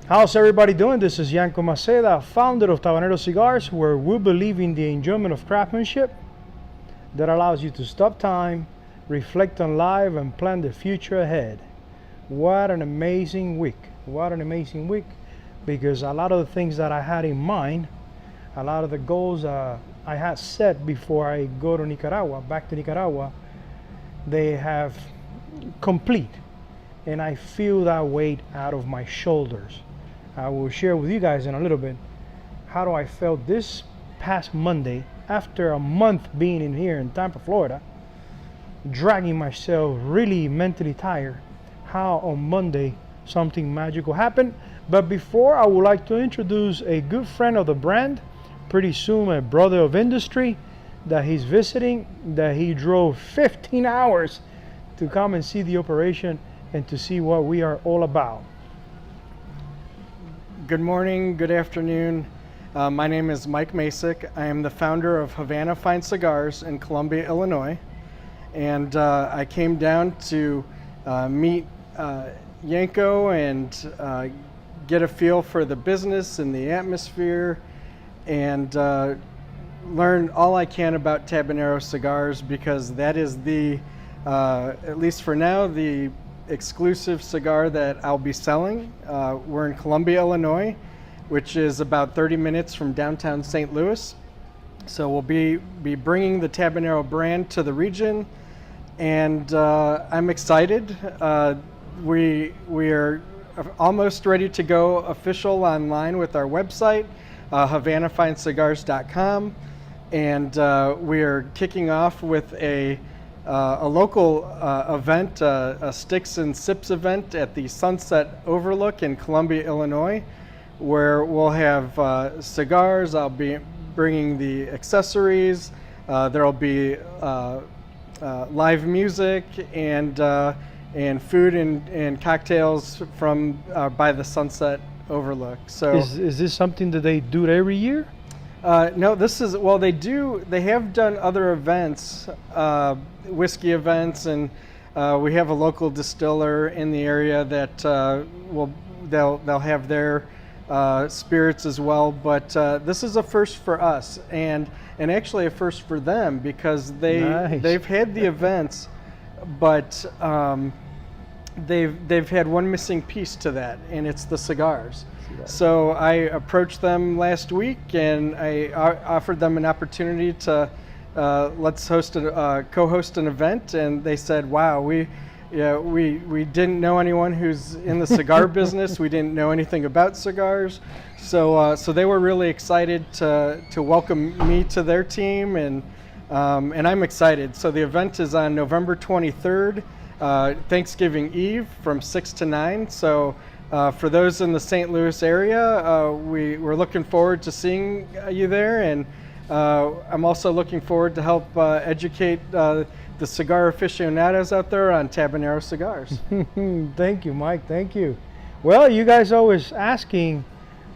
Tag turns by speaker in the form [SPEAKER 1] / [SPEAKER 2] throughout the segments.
[SPEAKER 1] How's everybody doing? This is Maceda, founder of Tabanero Cigars, where we believe in the enjoyment of craftsmanship that allows you to stop time, reflect on life, and plan the future ahead. What an amazing week. What an amazing week, because a lot of the things that I had in mind, a lot of the goals I had set before I go to Nicaragua, back to Nicaragua, they have complete. And I feel that weight out of my shoulders. I will share with you guys in a little bit how do I felt this past Monday after a month being in here in Tampa, Florida, dragging myself really mentally tired, how on Monday something magical happened. But before, I would like to introduce a good friend of the brand, pretty soon a brother of industry that he's visiting, that he drove 15 hours to come and see the operation and to see what we are all about.
[SPEAKER 2] Good morning, good afternoon. My name is Mike Masick. I am the founder of Havana Fine Cigars in Columbia, Illinois. And I came down to meet Yanko and get a feel for the business and the atmosphere, and learn all I can about Tabanero Cigars, because that is the, at least for now, the exclusive cigar that I'll be selling. We're in Columbia, Illinois, which is about 30 minutes from downtown St. Louis. So we'll be bringing the Tabanero brand to the region, and I'm excited. We are almost ready to go official online with our website, HavanaFineCigars.com, and we are kicking off with a local event, a Sticks and Sips event at the Sunset Overlook in Columbia, Illinois, where we'll have cigars. I'll be bringing the accessories. There'll be live music and food and cocktails from by the Sunset Overlook. So
[SPEAKER 1] is this something that they do every year?
[SPEAKER 2] No, this is, well, they have done other events, whiskey events, and we have a local distiller in the area that they'll have their spirits as well. But this is a first for us, and actually a first for them, because they've had the events, but they've had one missing piece to that, and it's the cigars. So I approached them last week, and I offered them an opportunity to let's co-host an event, and they said, "Wow, we didn't know anyone who's in the cigar business. We didn't know anything about cigars." So they were really excited to welcome me to their team, and I'm excited. So the event is on November 23rd, Thanksgiving Eve, from 6 to 9. So for those in the St. Louis area, we're looking forward to seeing you there, and I'm also looking forward to help educate the cigar aficionados out there on Tabanero Cigars.
[SPEAKER 1] Thank you, Mike. Thank you. Well, you guys always asking,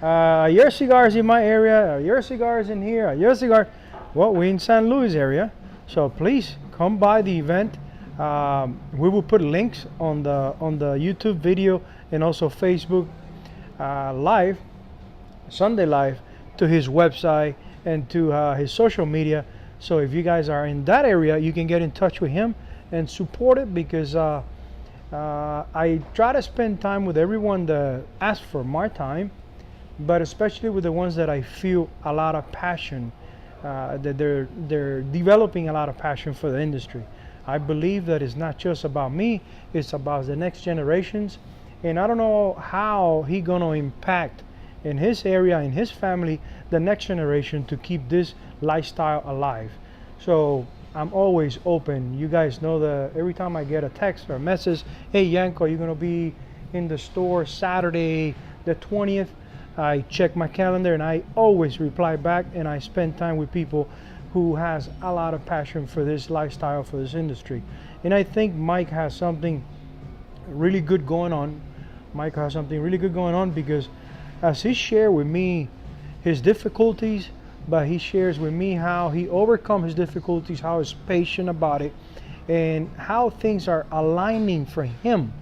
[SPEAKER 1] are your cigars in my area? Are your cigars in here? Are your cigars? Well, we're in St. Louis area, so please come by the event. We will put links on the YouTube video and also Facebook Live, Sunday Live, to his website and to his social media. So if you guys are in that area, you can get in touch with him and support it, because I try to spend time with everyone that asks for my time, but especially with the ones that I feel a lot of passion, that they're developing a lot of passion for the industry. I believe that it's not just about me, it's about the next generations. And I don't know how he's going to impact in his area, in his family, the next generation, to keep this lifestyle alive. So I'm always open. You guys know that every time I get a text or a message, "Hey Yanko, you're going to be in the store Saturday the 20th, I check my calendar, and I always reply back, and I spend time with people who has a lot of passion for this lifestyle, for this industry. And I think Mike has something really good going on. Mike has something really good going on, because as he shared with me his difficulties, but he shares with me how he overcome his difficulties, how he's patient about it, and how things are aligning for him.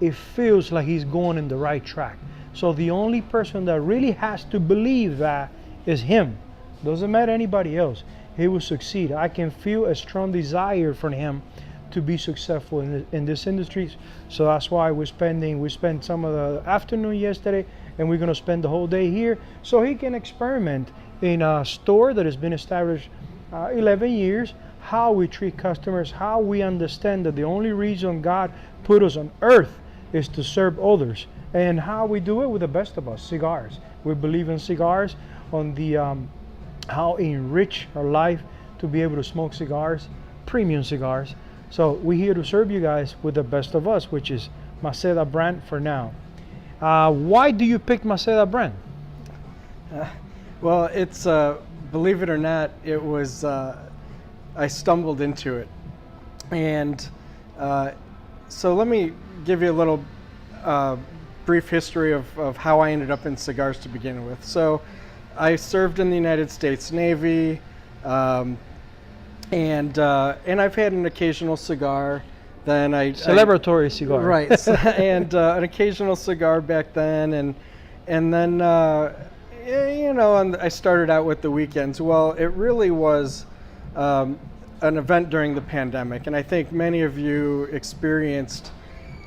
[SPEAKER 1] It feels like he's going in the right track. So the only person that really has to believe that is him. Doesn't matter anybody else. He will succeed. I can feel a strong desire from him to be successful in this industry. So that's why we spent some of the afternoon yesterday, and we're gonna spend the whole day here so he can experiment in a store that has been established 11 years, how we treat customers, how we understand that the only reason God put us on earth is to serve others, and how we do it with the best of us, cigars. We believe in cigars, on the how enrich our life to be able to smoke cigars, premium cigars. So we're here to serve you guys with the best of us, which is Maceda brand for now. Why do you pick Maceda brand?
[SPEAKER 2] Well, it's believe it or not, it was I stumbled into it, and so let me give you a little brief history of how I ended up in cigars to begin with. So I served in the United States Navy, and I've had an occasional cigar. Then
[SPEAKER 1] Celebratory cigar,
[SPEAKER 2] right? And an occasional cigar back then, and then and I started out with the weekends. Well, it really was an event during the pandemic, and I think many of you experienced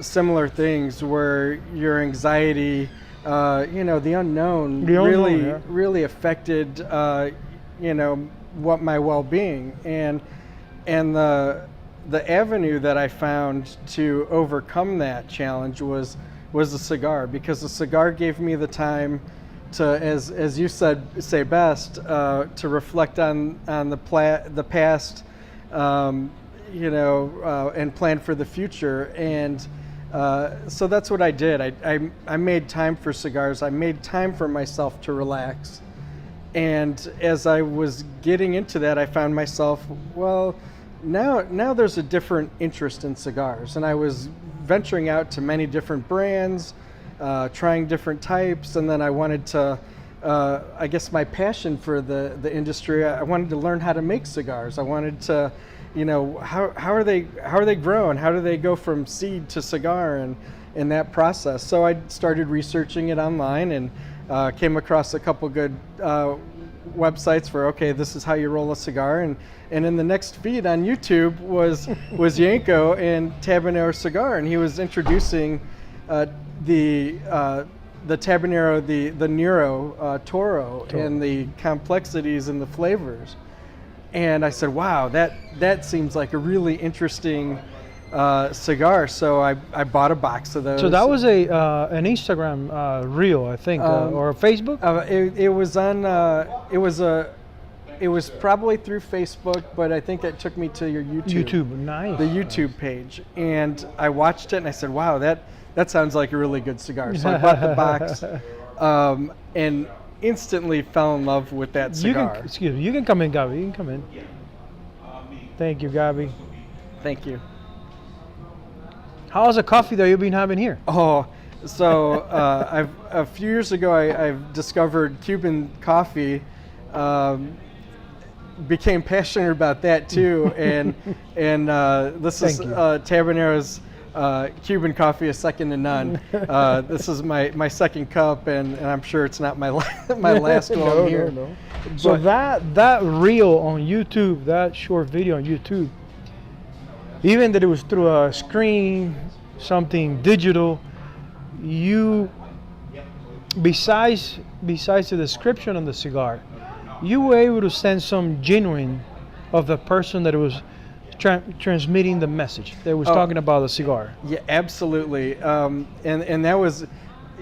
[SPEAKER 2] similar things where your anxiety, the unknown, really affected, what my well-being, and the avenue that I found to overcome that challenge was the cigar, because the cigar gave me the time to, as you say best, to reflect on the past, and plan for the future. And so that's what I did. I made time for cigars. I made time for myself to relax. And as I was getting into that, I found myself, well, now there's a different interest in cigars. And I was venturing out to many different brands, trying different types, and then I wanted to, I guess my passion for the industry, I wanted to learn how to make cigars. I wanted to, how are they grown? How do they go from seed to cigar, and in that process? So I started researching it online, and came across a couple good websites for, okay, this is how you roll a cigar, and in the next feed on YouTube was Yanko and Tabanero Cigar, and he was introducing the Tabanero, the Nero Toro, and the complexities and the flavors. And I said, wow, that seems like a really interesting cigar. So I bought a box of those.
[SPEAKER 1] So that was an Instagram reel, I think, or Facebook.
[SPEAKER 2] It was probably through Facebook, but I think that took me to your YouTube.
[SPEAKER 1] YouTube, nice.
[SPEAKER 2] The YouTube page, and I watched it, and I said, wow, that sounds like a really good cigar. So I bought the box, and instantly fell in love with that cigar.
[SPEAKER 1] Excuse me, you can come in, Gabi. You can come in. Thank you, Gabi.
[SPEAKER 2] Thank you.
[SPEAKER 1] How's the coffee that you've been having here?
[SPEAKER 2] Oh, so a few years ago, I've discovered Cuban coffee. Became passionate about that too, and this is Tabanero's Cuban coffee is second to none. This is my second cup, and I'm sure it's not my last one here.
[SPEAKER 1] No. So that reel on YouTube, that short video on YouTube, even that it was through a screen, something digital, you, besides the description on the cigar, you were able to send some genuine of the person that was transmitting the message that was talking about the cigar.
[SPEAKER 2] Yeah, absolutely. And that was,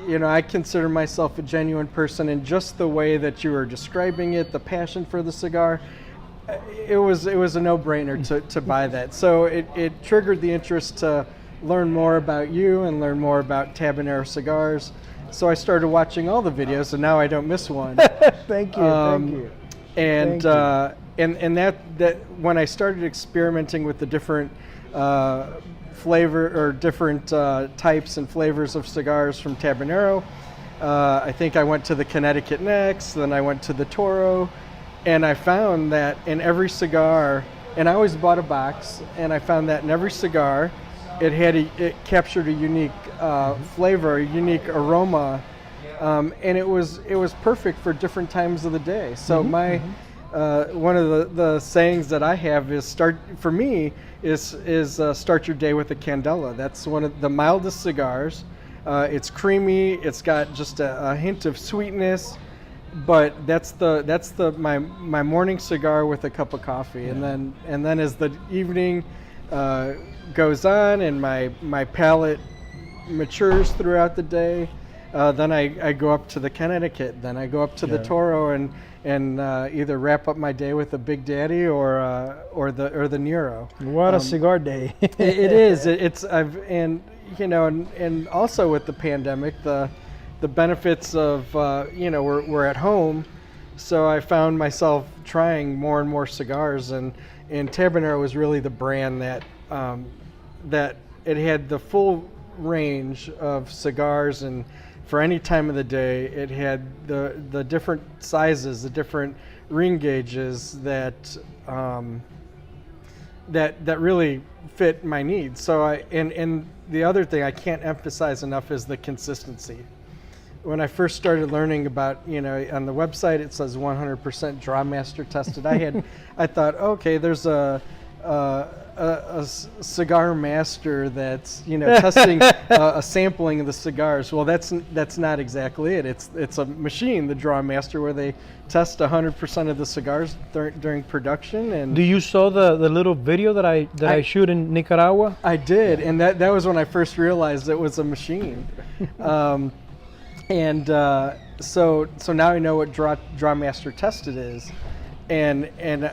[SPEAKER 2] I consider myself a genuine person, and just the way that you were describing it, the passion for the cigar, it was a no-brainer to buy that. So it triggered the interest to learn more about you and learn more about Tabanero Cigars. So I started watching all the videos, and now I don't miss one.
[SPEAKER 1] Thank you. Thank you.
[SPEAKER 2] And and that when I started experimenting with the different flavor or different types and flavors of cigars from Tabanero, I think I went to the Connecticut next, then I went to the Toro, and I found that in every cigar, and I always bought a box, and I found that in every cigar, it captured a unique flavor, a unique aroma and it was perfect for different times of the day. So one of the sayings that I have is start your day with a candela. That's one of the mildest cigars. It's creamy. It's got just a hint of sweetness, but that's my morning cigar with a cup of coffee. And then as the evening goes on and my palate matures throughout the day, then I go up to the Connecticut. Then I go up to the Toro and either wrap up my day with a Big Daddy or the Nero.
[SPEAKER 1] What a cigar day!
[SPEAKER 2] It is. And also with the pandemic, the benefits of we're at home, so I found myself trying more and more cigars, and Tabanero was really the brand that it had the full range of cigars, and for any time of the day, it had the different sizes, the different ring gauges that really fit my needs. So and the other thing I can't emphasize enough is the consistency. When I first started learning about, on the website it says 100% draw master tested. I thought, okay, there's a cigar master that's testing a sampling of the cigars. Well, that's not exactly it. It's a machine, the draw master, where they test 100% of the cigars during production. And
[SPEAKER 1] do you saw the little video that I shoot in Nicaragua?
[SPEAKER 2] I did, and that was when I first realized it was a machine. So now I know what draw master tested is, and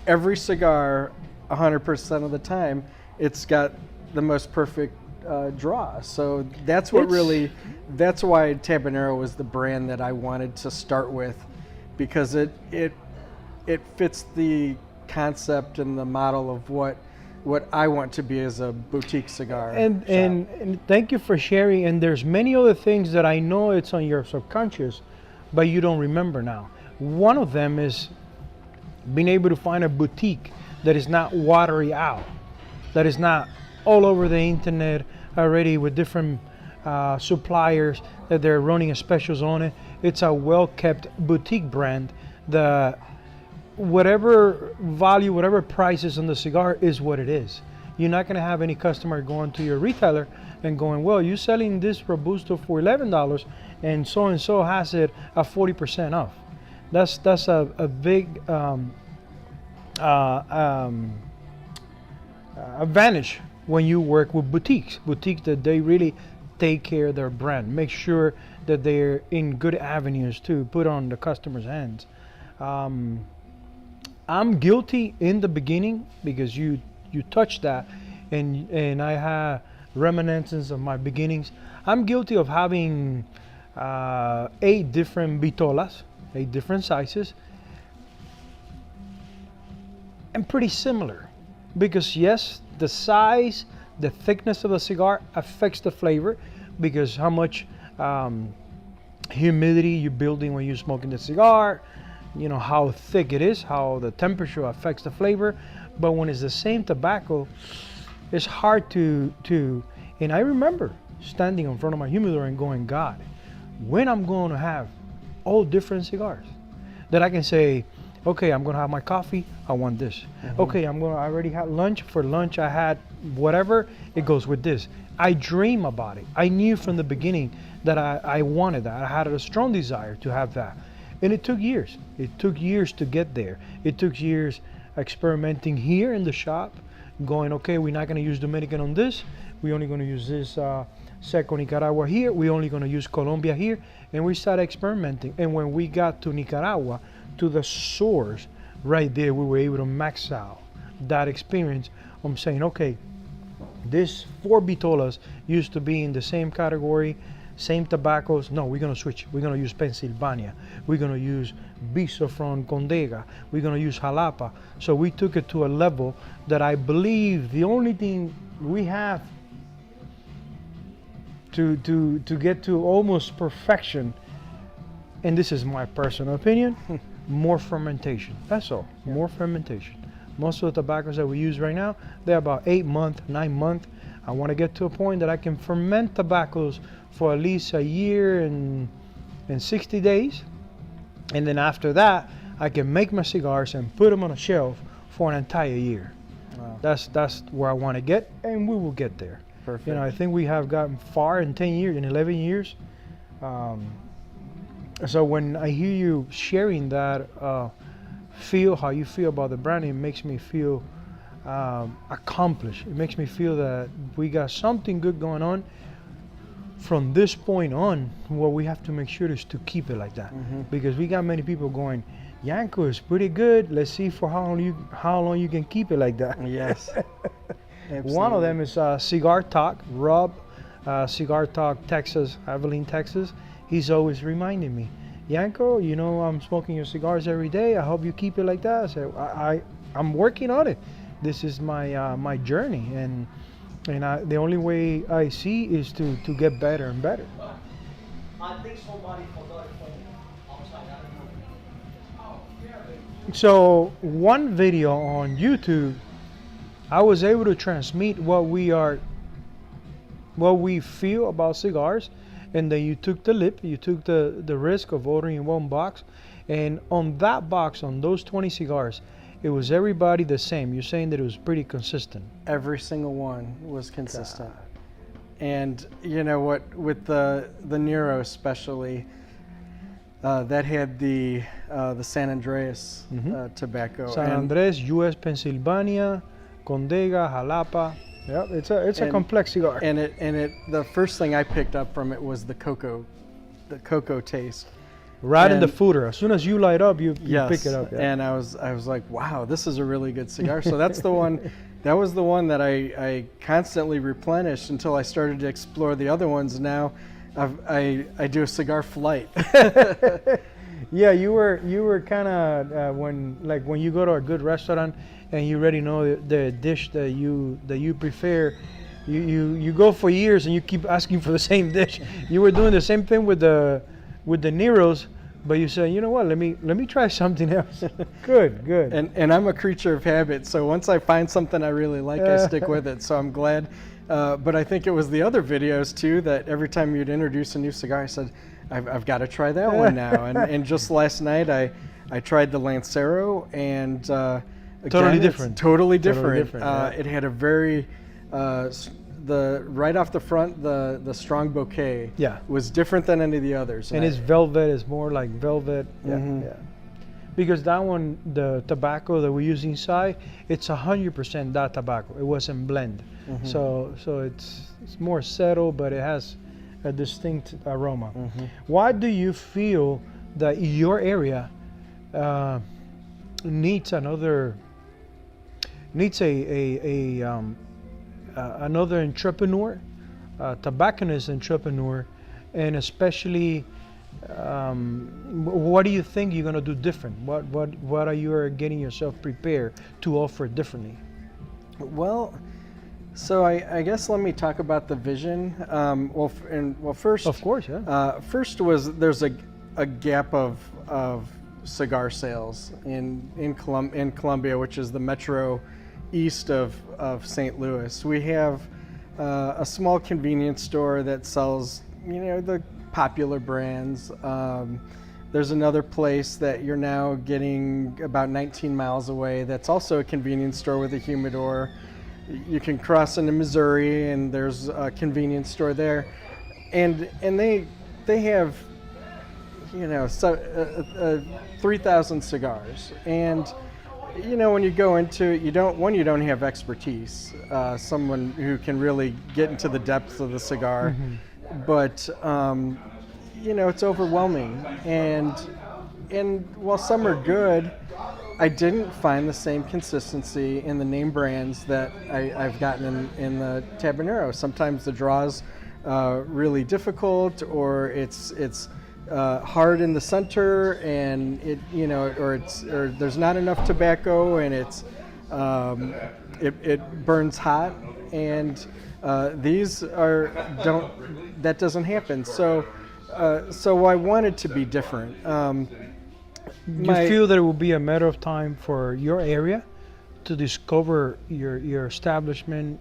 [SPEAKER 2] every cigar, 100% of the time, it's got the most perfect draw. So that's why Tabanero was the brand that I wanted to start with, because it fits the concept and the model of what I want to be as a boutique cigar shop.
[SPEAKER 1] And thank you for sharing. And there's many other things that I know it's on your subconscious, but you don't remember now. One of them is being able to find a boutique that is not watery out, that is not all over the internet already with different suppliers that they're running specials on it. It's a well-kept boutique brand. Whatever value, whatever price is on the cigar is what it is. You're not going to have any customer going to your retailer and going, well, you're selling this Robusto for $11 and so has it at 40% off. That's a big advantage when you work with boutiques that they really take care of their brand, make sure that they're in good avenues to put on the customer's hands. I'm guilty in the beginning, because you touched that, and I have reminiscences of my beginnings. I'm guilty of having 8 different vitolas, 8 different sizes, and pretty similar, because yes, the size, the thickness of the cigar affects the flavor, because how much humidity you're building when you're smoking the cigar, how thick it is, how the temperature affects the flavor. But when it's the same tobacco, it's hard to and I remember standing in front of my humidor and going, God, when I'm going to have all different cigars that I can say, okay, I'm going to have my coffee, I want this. Okay, I already had lunch. For lunch, I had whatever, it goes with this. I dream about it. I knew from the beginning that I wanted that. I had a strong desire to have that. And it took years. It took years to get there. It took years experimenting here in the shop, going, okay, we're not going to use Dominican on this. We're only going to use this Seco Nicaragua here. We're only going to use Colombia here. And we started experimenting. And when we got to Nicaragua, to the source, right there, we were able to max out that experience. I'm saying, okay, this 4 vitolas used to be in the same category, same tobaccos. No, we're going to switch. We're going to use Pennsylvania. We're going to use Viso from Condega. We're going to use Jalapa. So we took it to a level that I believe the only thing we have to get to almost perfection, and this is my personal opinion, more fermentation. That's all. Yeah. More fermentation. Most of the tobaccos that we use right now, they're about 8 months, 9 months. I want to get to a point that I can ferment tobaccos for at least a year and 60 days. And then after that, I can make my cigars and put them on a shelf for an entire year.
[SPEAKER 2] Wow.
[SPEAKER 1] That's where I want to get, and we will get there.
[SPEAKER 2] Perfect.
[SPEAKER 1] You know, I think we have gotten far in 10 years, in 11 years. So when I hear you sharing that, feel how you feel about the brand, it makes me feel accomplished. It makes me feel that we got something good going on. From this point on, what we have to make sure is to keep it like that, because we got many people going, Yanko is pretty good. Let's see for how long you can keep it like that.
[SPEAKER 2] Yes.
[SPEAKER 1] One of them is Cigar Talk, Rob, Cigar Talk, Texas, Abilene, Texas. He's always reminding me, Yanko, you know I'm smoking your cigars every day. I hope you keep it like that. I said, I'm working on it. This is my my journey, and the only way I see is to get better and better.
[SPEAKER 3] I think somebody forgot it from outside. I don't know.
[SPEAKER 1] So one video on YouTube, I was able to transmit what we feel about cigars, and then you took the leap, you took the risk of ordering one box, and on that box, on those 20 cigars, it was everybody the same. You're saying that it was pretty consistent.
[SPEAKER 2] Every single one was consistent. And you know what, with the Nero especially, that had the San Andreas tobacco.
[SPEAKER 1] San Andres, U.S. Pennsylvania, Condega, Jalapa. Yep, it's a complex cigar.
[SPEAKER 2] And the first thing I picked up from it was the cocoa taste.
[SPEAKER 1] Right in the footer. As soon as you light up, you pick it up. Yeah.
[SPEAKER 2] And I was like, wow, this is a really good cigar. So that's the one. That was the one that I constantly replenished until I started to explore the other ones. Now I do a cigar flight.
[SPEAKER 1] Yeah, you were kind of when you go to a good restaurant and you already know the dish that you prefer, you go for years and you keep asking for the same dish. You were doing the same thing with the Neros, but you say, you know what, let me try something else. Good.
[SPEAKER 2] And I'm a creature of habit, so once I find something I really like, I stick with it. So I'm glad. But I think it was the other videos too that every time you'd introduce a new cigar, I said, I've got to try that one now. And just last night I tried the Lancero, and
[SPEAKER 1] Totally different.
[SPEAKER 2] Totally different.
[SPEAKER 1] Yeah.
[SPEAKER 2] It had a very right off the front, the strong bouquet was different than any of the others.
[SPEAKER 1] And it's velvet. It's more like velvet. Yeah. Because that one, the tobacco that we use inside, it's 100% that tobacco. It wasn't blend. So it's more settled, but it has a distinct aroma. Why do you feel that your area needs another entrepreneur, tobacconist entrepreneur, and especially what do you think you're going to do different? What are you getting yourself prepared to offer differently?
[SPEAKER 2] Well, so I guess let me talk about the vision. First,
[SPEAKER 1] of course, yeah.
[SPEAKER 2] First was there's a gap of cigar sales in Columbia, which is the metro east of St. Louis. We have a small convenience store that sells, the popular brands. There's another place that you're now getting about 19 miles away that's also a convenience store with a humidor. You can cross into Missouri and there's a convenience store there. And they have 3,000 cigars. And when you go into it, you don't have expertise, someone who can really get into the depths of the cigar, but it's overwhelming. And while some are good, I didn't find the same consistency in the name brands that I've gotten in the Tabanero. Sometimes the draw's really difficult, or it's hard in the center, and or there's not enough tobacco, and it burns hot, and that doesn't happen. So I wanted to be different.
[SPEAKER 1] You feel that it will be a matter of time for your area to discover your establishment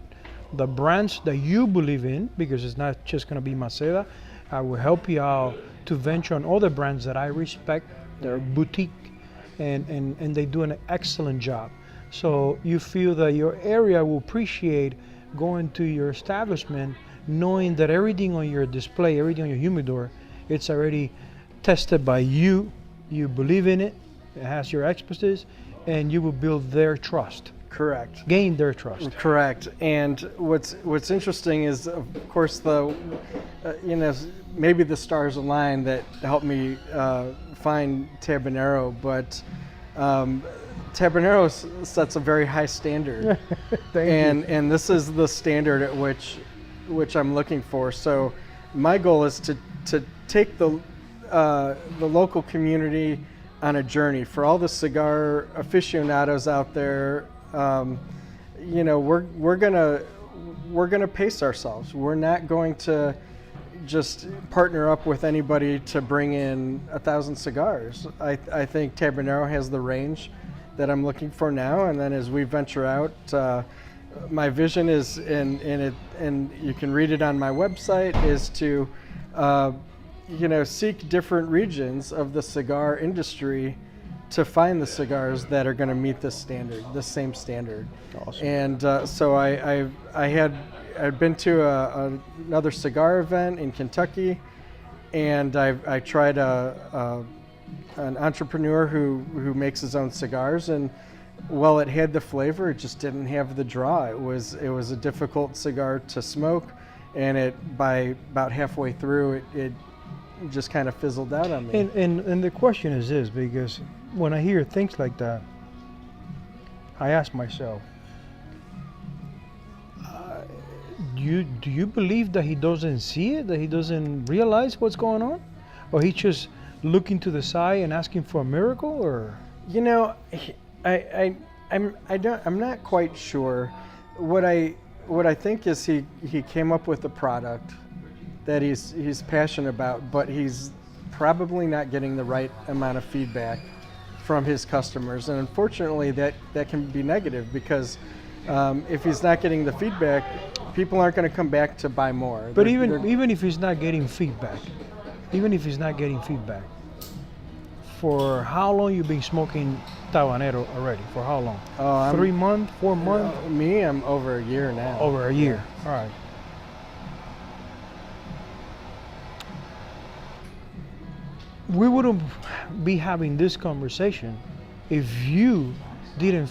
[SPEAKER 1] the brands that you believe in, because it's not just going to be Maceda. I will help you out to venture on other brands that I respect. They're boutique, and they do an excellent job. So you feel that your area will appreciate going to your establishment, knowing that everything on your display, everything on your humidor, it's already tested by you. You believe in it. It has your expertise, and you will build their trust.
[SPEAKER 2] Correct.
[SPEAKER 1] Gain their trust.
[SPEAKER 2] Correct. And what's interesting is, of course, the maybe the stars align that helped me find Tabanero, but Tabanero sets a very high standard. And this is the standard at which I'm looking for. So my goal is to take the local community on a journey. For all the cigar aficionados out there, we're gonna pace ourselves. We're not going to just partner up with anybody to bring in 1,000 cigars. I think Tabanero has the range that I'm looking for now, and then as we venture out, my vision is, and you can read it on my website, is to seek different regions of the cigar industry to find the cigars that are going to meet this standard, this same standard.
[SPEAKER 1] Awesome.
[SPEAKER 2] And so I'd been to another cigar event in Kentucky, and I tried an entrepreneur who makes his own cigars, and while it had the flavor, it just didn't have the draw. It was a difficult cigar to smoke, and by about halfway through, it just kind of fizzled out on me.
[SPEAKER 1] And the question is this, because when I hear things like that, I ask myself, do you believe that he doesn't see it, that he doesn't realize what's going on, or he just looking to the side and asking for a miracle, or?
[SPEAKER 2] I'm not quite sure. What I think is he came up with a product that he's passionate about, but he's probably not getting the right amount of feedback from his customers, and unfortunately that can be negative, because if he's not getting the feedback, people aren't going to come back to buy more.
[SPEAKER 1] But even if he's not getting feedback, for how long you been smoking Tabanero already? For how long? 3 months, 4 months?
[SPEAKER 2] I'm over a year now.
[SPEAKER 1] Over a year. All right. We wouldn't be having this conversation if you didn't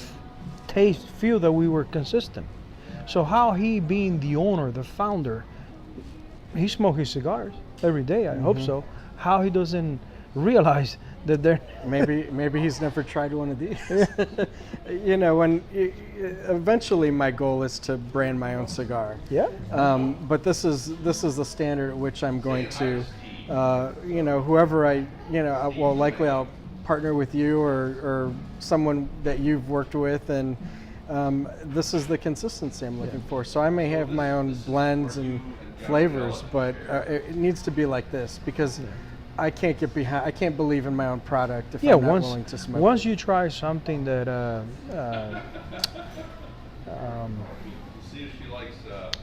[SPEAKER 1] feel that we were consistent. So how he, being the owner, the founder, he smokes his cigars every day, I hope so. How he doesn't realize that they're
[SPEAKER 2] maybe he's never tried one of these. Eventually my goal is to brand my own cigar.
[SPEAKER 1] Yeah.
[SPEAKER 2] But this is the standard at which I'm going to, whoever likely I'll partner with you or someone that you've worked with, and this is the consistency I'm looking for. So I may have my own blends and flavors, but it needs to be like this, because I can't get behind. I can't believe in my own product if I'm not willing to smoke.
[SPEAKER 1] Once you try something that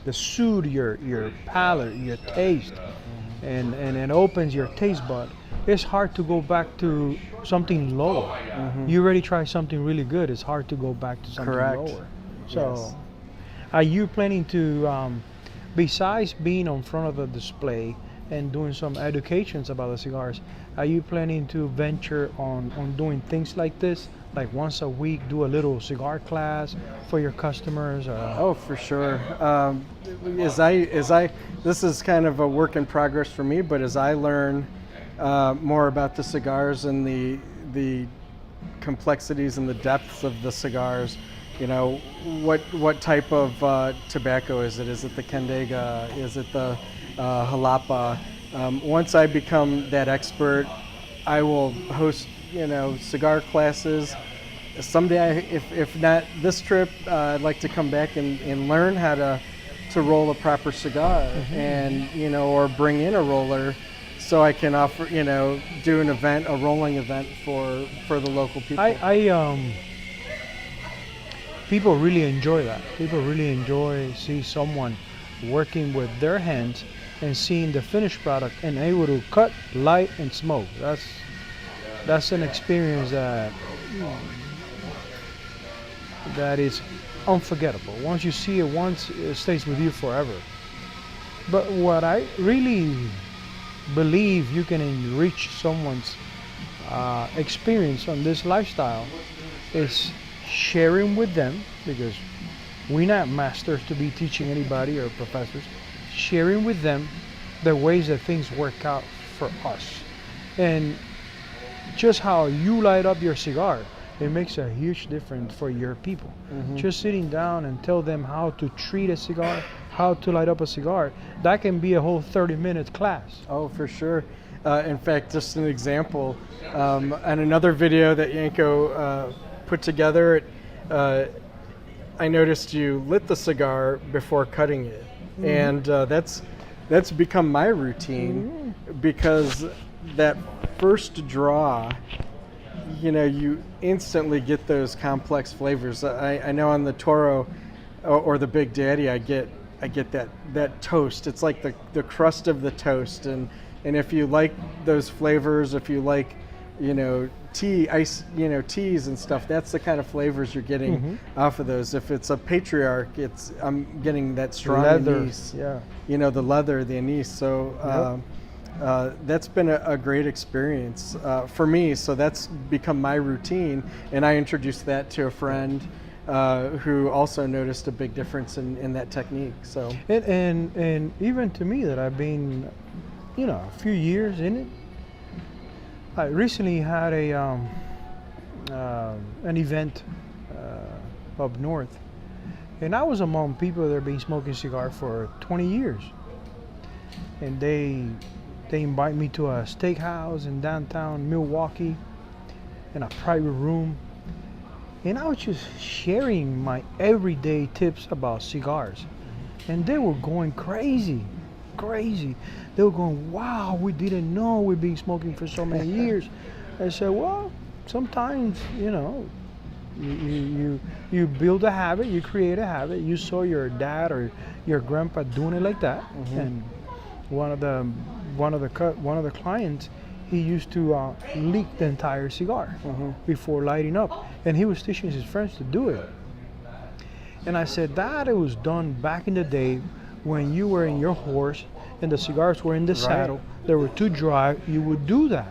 [SPEAKER 1] that suit your palate, your taste, and it opens your taste bud, it's hard to go back to something lower. You already tried something really good. It's hard to go back to something lower. So, are you planning to, besides being on front of the display and doing some educations about the cigars, are you planning to venture on doing things like this, like once a week, do a little cigar class for your customers?
[SPEAKER 2] Oh, for sure. This is kind of a work in progress for me, but as I learn more about the cigars and the complexities and the depths of the cigars, what type of tobacco is it? Is it the Candega? Is it the Jalapa? Once I become that expert, I will host cigar classes. Someday, if not this trip, I'd like to come back and learn how to roll a proper cigar, and or bring in a roller, so I can offer do an event, a rolling event for the local people.
[SPEAKER 1] people really enjoy that. People really enjoy see someone working with their hands and seeing the finished product and able to cut, light, and smoke. That's an experience that is unforgettable. Once you see it once, it stays with you forever. But what I really believe you can enrich someone's experience on this lifestyle is sharing with them, because we're not masters to be teaching anybody or professors. Sharing with them the ways that things work out for us, and just how you light up your cigar, it makes a huge difference for your people. Just sitting down and tell them how to treat a cigar, how to light up a cigar, that can be a whole 30-minute class.
[SPEAKER 2] Oh, for sure. In fact, just an example, on another video that Yanko put together, I noticed you lit the cigar before cutting it. And that's become my routine, because that first draw, you know, you instantly get those complex flavors. I know on the Toro or the Big Daddy, I get that toast. It's like the crust of the toast, and if you like those flavors, if you like, you know, teas and stuff, that's the kind of flavors you're getting off of those. If it's a Patriarch, I'm getting that strong
[SPEAKER 1] Leather,
[SPEAKER 2] anise.
[SPEAKER 1] yeah.
[SPEAKER 2] You know, the leather, the anise. So that's been a great experience for me. So that's become my routine, and I introduced that to a friend who also noticed a big difference in that technique. So
[SPEAKER 1] And even to me, that I've been, you know, a few years in it. I recently had an event up north, and I was among people that have been smoking cigar for 20 years, and they invite me to a steakhouse in downtown Milwaukee in a private room, and I was just sharing my everyday tips about cigars, and they were going crazy. They were going, wow, we didn't know we've been smoking for so many years. I said, well, sometimes, you know, you build a habit, you create a habit. You saw your dad or your grandpa doing it like that, and one of the clients, he used to leak the entire cigar before lighting up, and he was teaching his friends to do it. And I said that it was done back in the day when you were in your horse and the cigars were in the saddle, they were too dry, you would do that.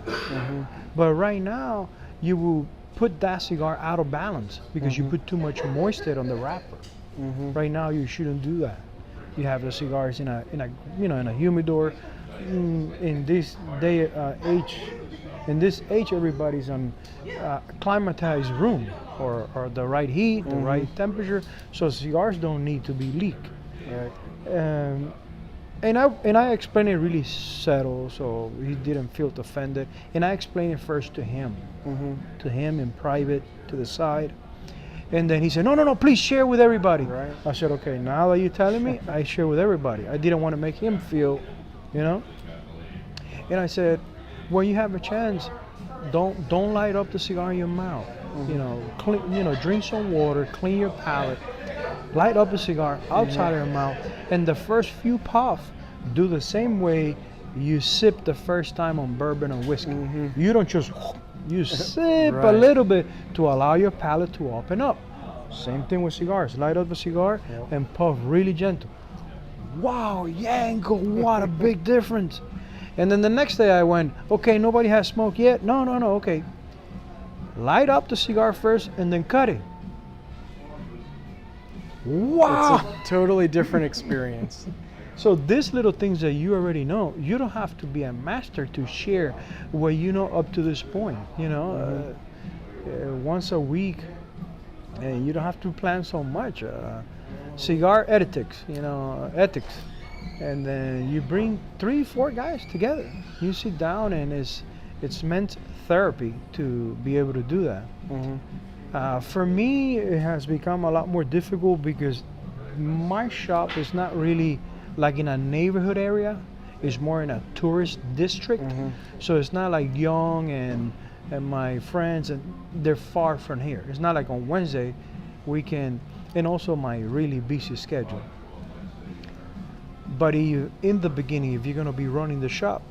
[SPEAKER 1] But right now, you will put that cigar out of balance because you put too much moisture on the wrapper. Right now, you shouldn't do that. You have the cigars in a humidor. In this day age, everybody's on climatized room or the right heat, the right temperature. So cigars don't need to be leaked. And I explained it really subtle, so he didn't feel offended. And I explained it first to him in private, to the side. And then he said, no, please share with everybody. I said, okay, now that you're telling me, I share with everybody. I didn't want to make him feel, you know. And I said, when you have a chance, don't light up the cigar in your mouth. You know, drink some water, clean your palate, light up a cigar outside of your mouth, and the first few puffs, do the same way you sip the first time on bourbon or whiskey. You don't just, you sip a little bit to allow your palate to open up. Same thing with cigars. Light up a cigar and puff really gentle. Wow, Yanko, what a big difference. And then the next day I went, okay, nobody has smoked yet? No, okay. Light up the cigar first and then cut it. Wow!
[SPEAKER 2] It's a totally different experience.
[SPEAKER 1] So these little things that you already know, you don't have to be a master to share what you know up to this point. You know, once a week, and you don't have to plan so much. Cigar ethics, ethics. And then you bring 3-4 guys together. You sit down, and it's meant therapy to be able to do that. For me, it has become a lot more difficult because my shop is not really like in a neighborhood area. It's more in a tourist district. So it's not like Young and my friends, and they're far from here. It's not like on Wednesday we can, and also my really busy schedule. But in the beginning, if you're going to be running the shop,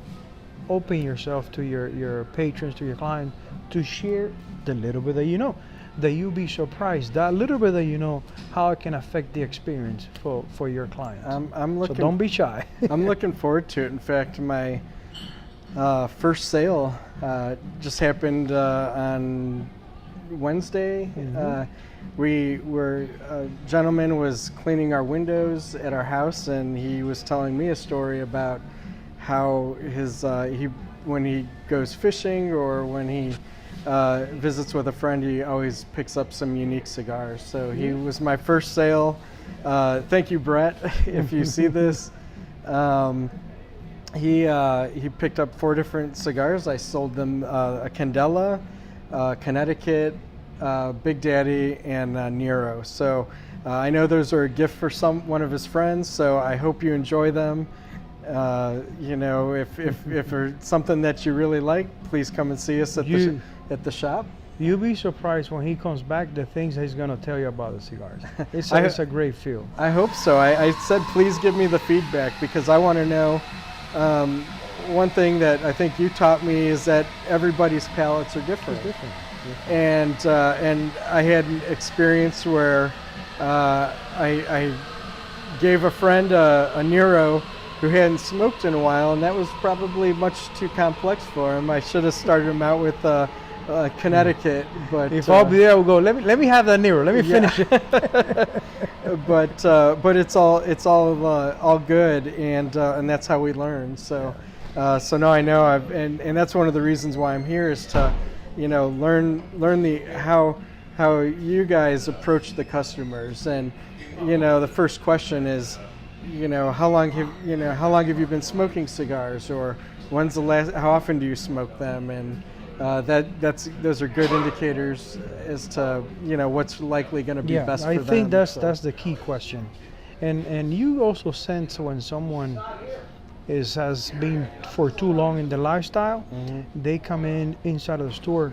[SPEAKER 1] open yourself to your patrons, to your client, to share the little bit that you know. That you'll be surprised, that little bit that you know, how it can affect the experience for your clients.
[SPEAKER 2] I'm looking,
[SPEAKER 1] so don't be shy.
[SPEAKER 2] I'm looking forward to it. In fact, my first sale just happened on Wednesday. A gentleman was cleaning our windows at our house, and he was telling me a story about how his when he goes fishing or when he visits with a friend, he always picks up some unique cigars. So he was my first sale. Thank you, Brett, if you see this. He picked up 4 different cigars. I sold them a Candela, Connecticut, Big Daddy, and Nero. So I know those are a gift for one of his friends, so I hope you enjoy them. You know, if there's something that you really like, please come and see us at the shop.
[SPEAKER 1] You'll be surprised when he comes back, the things he's going to tell you about the cigars. It's a great feel.
[SPEAKER 2] I hope so. I said please give me the feedback, because I want to know. One thing that I think you taught me is that everybody's palates are different. And I had an experience where I gave a friend a Nero who hadn't smoked in a while, and that was probably much too complex for him. I should have started him out with Connecticut, but
[SPEAKER 1] if I'll be there, we'll go. Let me have that Nero. Let me finish it.
[SPEAKER 2] but it's all good, and that's how we learn. So now I know and that's one of the reasons why I'm here, is to learn how you guys approach the customers. And the first question is, how long have you been smoking cigars, or how often do you smoke them? And those are good indicators as to what's likely going to be best for them.
[SPEAKER 1] I think that's the key question. And you also sense when someone has been for too long in the lifestyle, they come inside of the store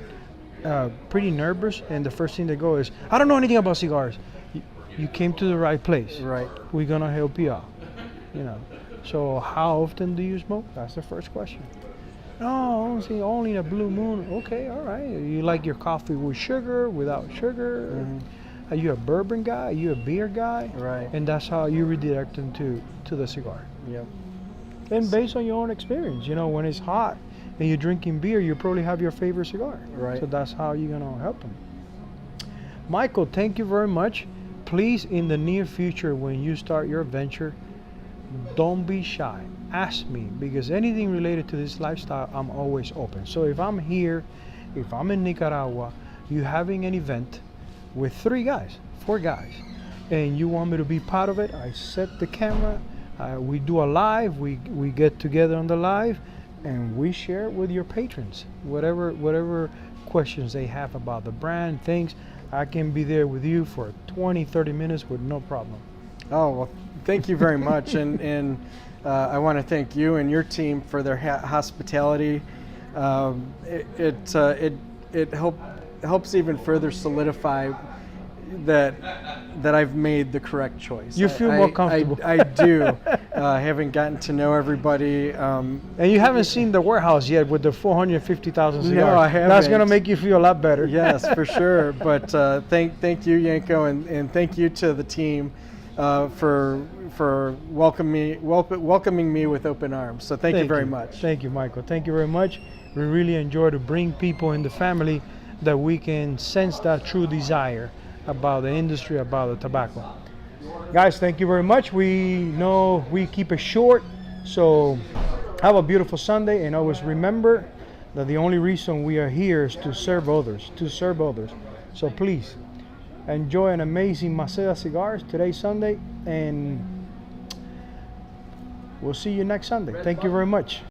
[SPEAKER 1] pretty nervous, and the first thing they go is, I don't know anything about cigars. You came to the right place.
[SPEAKER 2] Right.
[SPEAKER 1] We're gonna help you out. So how often do you smoke? That's the first question. No, only a blue moon. Okay, all right. You like your coffee with sugar, without sugar? Are you a bourbon guy? Are you a beer guy?
[SPEAKER 2] Right.
[SPEAKER 1] And that's how you redirect them to the cigar.
[SPEAKER 2] Yep.
[SPEAKER 1] And based on your own experience, when it's hot and you're drinking beer, you probably have your favorite cigar.
[SPEAKER 2] Right.
[SPEAKER 1] So that's how you're gonna help them. Michael, thank you very much. Please, in the near future, when you start your venture, don't be shy. Ask me, because anything related to this lifestyle, I'm always open. So if I'm here, if I'm in Nicaragua, you having an event with 4 guys, and you want me to be part of it, I set the camera, we do a live, we get together on the live, and we share it with your patrons. Whatever questions they have about the brand, things, I can be there with you for 20, 30 minutes with no problem.
[SPEAKER 2] Oh, well, thank you very much. and I want to thank you and your team for their hospitality. It helps even further solidify that I've made the correct choice.
[SPEAKER 1] You feel more comfortable.
[SPEAKER 2] I do, having gotten to know everybody.
[SPEAKER 1] And you haven't seen the warehouse yet with the 450,000 cigars.
[SPEAKER 2] No, I haven't.
[SPEAKER 1] That's going to make you feel a lot better.
[SPEAKER 2] Yes, for sure. But thank you, Yanko, and thank you to the team for welcoming me with open arms. So thank you very much.
[SPEAKER 1] Thank you, Michael. Thank you very much. We really enjoy to bring people in the family that we can sense that true desire about the industry, about the tobacco. Guys, thank you very much. We know we keep it short, so have a beautiful Sunday, and always remember that the only reason we are here is to serve others, So please enjoy an amazing Maceda cigars today, Sunday, and we'll see you next Sunday. Thank you very much.